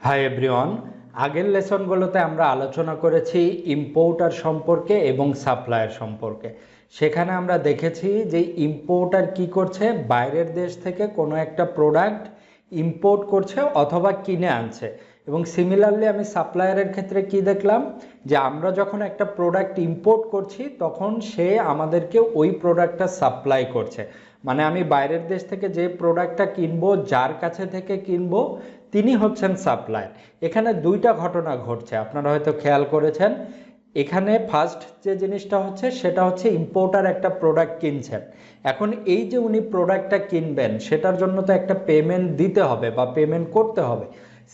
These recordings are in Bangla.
হাই এভরিওয়ান, আগের লেসনগুলোতে আমরা আলোচনা করেছি ইম্পোর্টার সম্পর্কে এবং সাপ্লায়ার সম্পর্কে। সেখানে আমরা দেখেছি যে ইম্পোর্টার কি করছে, বাইরের দেশ থেকে কোনো একটা প্রোডাক্ট ইম্পোর্ট করছে অথবা কিনে আনছে। এবং সিমিলারলি আমি সাপ্লায়ারের ক্ষেত্রে কি দেখলাম, যে আমরা যখন একটা প্রোডাক্ট ইম্পোর্ট করছি তখন সে আমাদেরকে ওই প্রোডাক্টটা সাপ্লাই করছে। মানে আমি বাইরের দেশ থেকে যে প্রোডাক্টটা কিনবো, যার কাছে থেকে কিনবো, তিনি হচ্ছেন সাপ্লায়ার। এখানে দুইটা ঘটনা ঘটছে, আপনারা হয়তো খেয়াল করেছেন। এখানে ফার্স্ট যে জিনিসটা হচ্ছে সেটা হচ্ছে ইম্পোর্টার একটা প্রোডাক্ট কিনছেন। এখন এই যে উনি প্রোডাক্টটা কিনবেন সেটার জন্য তো একটা পেমেন্ট দিতে হবে বা পেমেন্ট করতে হবে।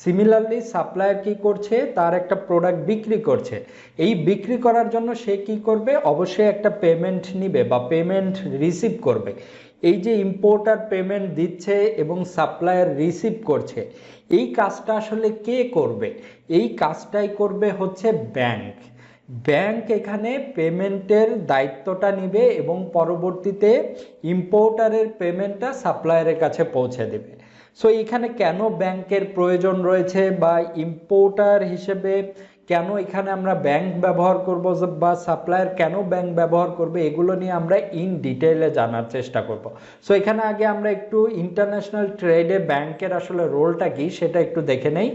সিমিলারলি সাপ্লায়ার কি করছে, তার একটা প্রোডাক্ট বিক্রি করছে। এই বিক্রি করার জন্য সে কি করবে, অবশ্যই একটা পেমেন্ট নিবে বা পেমেন্ট রিসিভ করবে। এই যে ইম্পোর্টার পেমেন্ট দিচ্ছে এবং সাপ্লায়ার রিসিভ করছে, এই কাজটা আসলে কে করবে? এই কাজটাই করবে হচ্ছে ব্যাংক। ব্যাংক এখানে পেমেন্টের দায়িত্বটা নিবে এবং পরবর্তীতে ইম্পোর্টারের পেমেন্টটা সাপ্লায়ারের কাছে পৌঁছে দেবে। সো এখানে কেন ব্যাংকের প্রয়োজন রয়েছে বা ইম্পোর্টার হিসেবে কেন এখানে আমরা ব্যাংক ব্যবহার করব বা সাপ্লায়ার কেন ব্যাংক ব্যবহার করবে, এগুলো নিয়ে আমরা ইন ডিটেইলে জানার চেষ্টা করব। সো এখানে আগে আমরা একটু ইন্টারন্যাশনাল ট্রেডে ব্যাংকের আসলে রোলটা কি সেটা একটু দেখে নেই।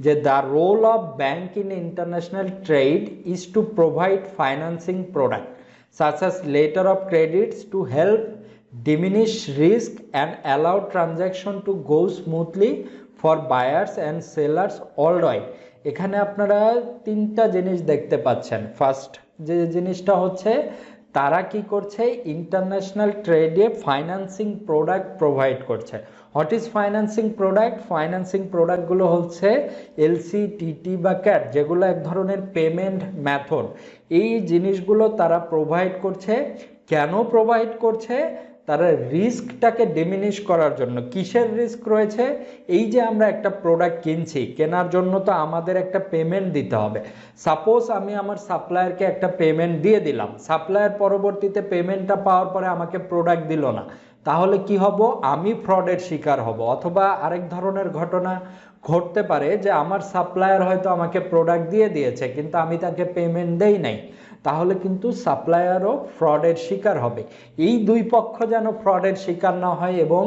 যে the role of bank in international trade is to provide financing product such as letter of credits to help diminish risk and allow transaction to go smoothly for buyers and sellers worldwide। এখানে আপনারা তিনটা জিনিস দেখতে পাচ্ছেন। ফার্স্ট যে জিনিসটা হচ্ছে, তারা কি করছে, ইন্টারন্যাশনাল ট্রেডে ফাইন্যান্সিং প্রোডাক্ট প্রোভাইড করছে। What is financing product? Financing প্রোডাক্টগুলো হচ্ছে এলসি, টিটি বা ক্যাট, যেগুলো এক ধরনের পেমেন্ট মেথড। এই জিনিসগুলো তারা প্রোভাইড করছে। কেন প্রোভাইড করছে? তারা রিস্কটাকে ডিমিনিশ করার জন্য। কিসের রিস্ক রয়েছে? এই যে আমরা একটা প্রোডাক্ট কিনছি, কেনার জন্য তো আমাদের একটা পেমেন্ট দিতে হবে। সাপোজ আমি আমার সাপ্লায়ারকে একটা পেমেন্ট দিয়ে দিলাম, সাপ্লায়ার পরবর্তীতে পেমেন্টটা পাওয়ার পরে আমাকে প্রোডাক্ট দিল না, তাহলে কি হব? আমি ফ্রডের শিকার হব। অথবা আরেক ধরনের ঘটনা ঘটতে পারে যে আমার সাপ্লায়ার হয়তো আমাকে প্রোডাক্ট দিয়ে দিয়েছে কিন্তু আমি তাকে পেমেন্ট দেই নাই, তাহলে কিন্তু সাপ্লায়ারও ফ্রডের শিকার হবে। এই দুই পক্ষ যেন ফ্রডের শিকার না হয় এবং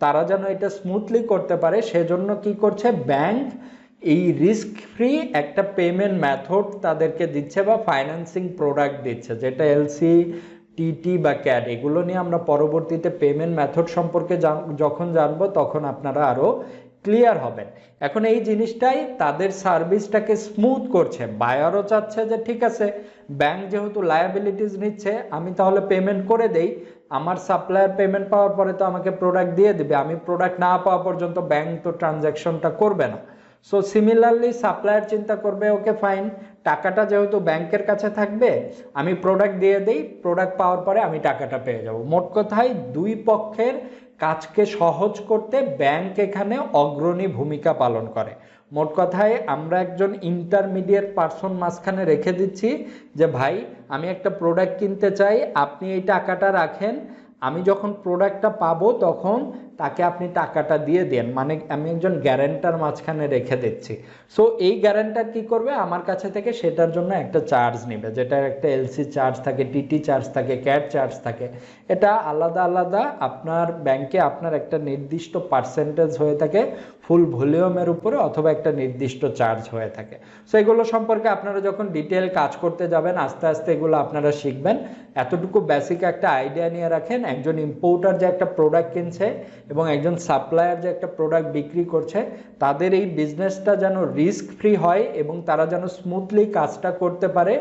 তারা যেন এটা স্মুথলি করতে পারে, সেজন্য কি করছে ব্যাংক, এই রিস্ক ফ্রি একটা পেমেন্ট মেথড তাদেরকে দিচ্ছে বা ফাইন্যান্সিং প্রোডাক্ট দিচ্ছে, যেটা এলসি, টিটি বা ক্যাট। এগুলো নিয়ে আমরা পরবর্তীতে পেমেন্ট মেথড সম্পর্কে যখন জানবো তখন আপনারা আরও ক্লিয়ার হবেন। এখন এই জিনিসটাই তাদের সার্ভিসটাকে স্মুথ করছে। বায়ারও চাচ্ছে যে ঠিক আছে, ব্যাংক যেহেতু লায়াবিলিটিস নিচ্ছে, আমি তাহলে পেমেন্ট করে দেই। আমার সাপ্লায়ার পেমেন্ট পাওয়ার পরে তো আমাকে প্রোডাক্ট দিয়ে দিবে, আমি প্রোডাক্ট না পাওয়া পর্যন্ত ব্যাংক তো ট্রানজ্যাকশনটা করবে না। সো সিমিলারলি সাপ্লায়ার চিন্তা করবে, ওকে ফাইন, টাকাটা যেহেতু ব্যাংকের কাছে থাকবে, আমি প্রোডাক্ট দিয়ে দেই, প্রোডাক্ট পাওয়ার পরে আমি টাকাটা পেয়ে যাব। মোট কথায় দুই পক্ষের কাজকে সহজ করতে ব্যাংক এখানে অগ্রণী ভূমিকা পালন করে। মোট কথায় আমরা একজন ইন্টারমিডিয়েট পারসন মাঝখানে রেখে দিচ্ছি যে ভাই, আমি একটা প্রোডাক্ট কিনতে চাই, আপনি এই টাকাটা রাখেন, আমি যখন প্রোডাক্টটা পাবো তখন তাকে আপনি টাকাটা দিয়ে দেন। মানে আমি একজন গ্যারেন্টার মাঝখানে রেখে দিচ্ছি। সো এই গ্যারেন্টার কি করবে, আমার কাছে থেকে সেটার জন্য একটা চার্জ নেবে, যেটা একটা এলসি চার্জ থাকে, টিটি চার্জ থাকে, ক্যাট চার্জ থাকে। এটা আলাদা আলাদা আপনার ব্যাংকে আপনার একটা নির্দিষ্ট পার্সেন্টেজ হয়ে থাকে ফুল ভলিউমের উপরে, অথবা একটা নির্দিষ্ট চার্জ হয়ে থাকে। সো এগুলো সম্পর্কে আপনারা যখন ডিটেল কাজ করতে যাবেন আস্তে আস্তে এগুলো আপনারা শিখবেন। এতটুকু বেসিক একটা আইডিয়া নিয়ে রাখেন, একজন ইম্পোর্টার যে একটা প্রোডাক্ট কিনছে এবং একজন সাপ্লায়ার যে একটা প্রোডাক্ট বিক্রি করছে, তাদের এই বিজনেসটা যেন রিস্ক ফ্রি হয় এবং তারা যেন স্মুথলি কাজটা করতে পারে,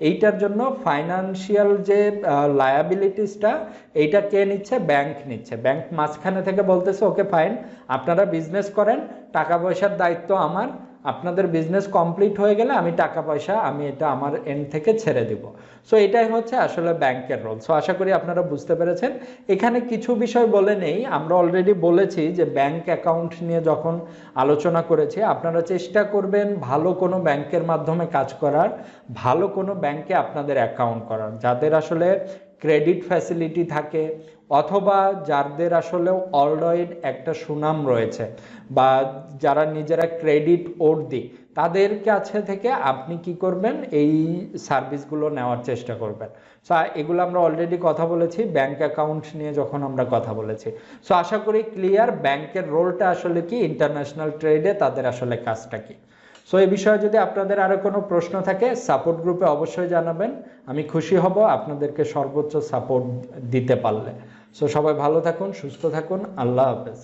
এইটার জন্য ফাইন্যান্সিয়াল যে লায়াবিলিটিসটা, এইটা কে নিচ্ছে? ব্যাংক নিচ্ছে। ব্যাংক মাঝখানে থেকে বলতেছে ওকে ফাইন, আপনারা বিজনেস করেন, টাকা পয়সার দায়িত্ব আমার, আপনাদের বিজনেস কমপ্লিট হয়ে গেলে আমি টাকা পয়সা আমি এটা আমার এন্ড থেকে ছেড়ে দিব। সো এটাই হচ্ছে আসলে ব্যাংকের রোল। সো আশা করি আপনারা বুঝতে পেরেছেন। এখানে কিছু বিষয় বলে নেই, আমরা অলরেডি বলেছি যে ব্যাংক অ্যাকাউন্ট নিয়ে যখন আলোচনা করেছি, আপনারা চেষ্টা করবেন ভালো কোনো ব্যাংকের মাধ্যমে কাজ করার, ভালো কোনো ব্যাংকে আপনাদের অ্যাকাউন্ট করার। যাদের আসলে ক্রেডিট ফ্যাসিলিটি থাকে, অথবা যাদের আসলে অলরেডি একটা সুনাম রয়েছে বা যারা নিজেরা ক্রেডিট ওর্দি, তাদের কাছে থেকে আপনি কি করবেন, এই সার্ভিসগুলো নেওয়ার চেষ্টা করবেন। সো এগুলো আমরা অলরেডি কথা বলেছি ব্যাংক অ্যাকাউন্ট নিয়ে যখন আমরা কথা বলেছি। সো আশা করি ক্লিয়ার ব্যাংকের রোলটা আসলে কি, ইন্টারন্যাশনাল ট্রেডে তাদের আসলে কাজটা কি। সো এই বিষয়ে যদি আপনাদের আরও কোনো প্রশ্ন থাকে সাপোর্ট গ্রুপে অবশ্যই জানাবেন, আমি খুশি হব আপনাদেরকে সর্বোচ্চ সাপোর্ট দিতে পারলে। সো সবাই ভালো থাকুন, সুস্থ থাকুন, আল্লাহ হাফেজ।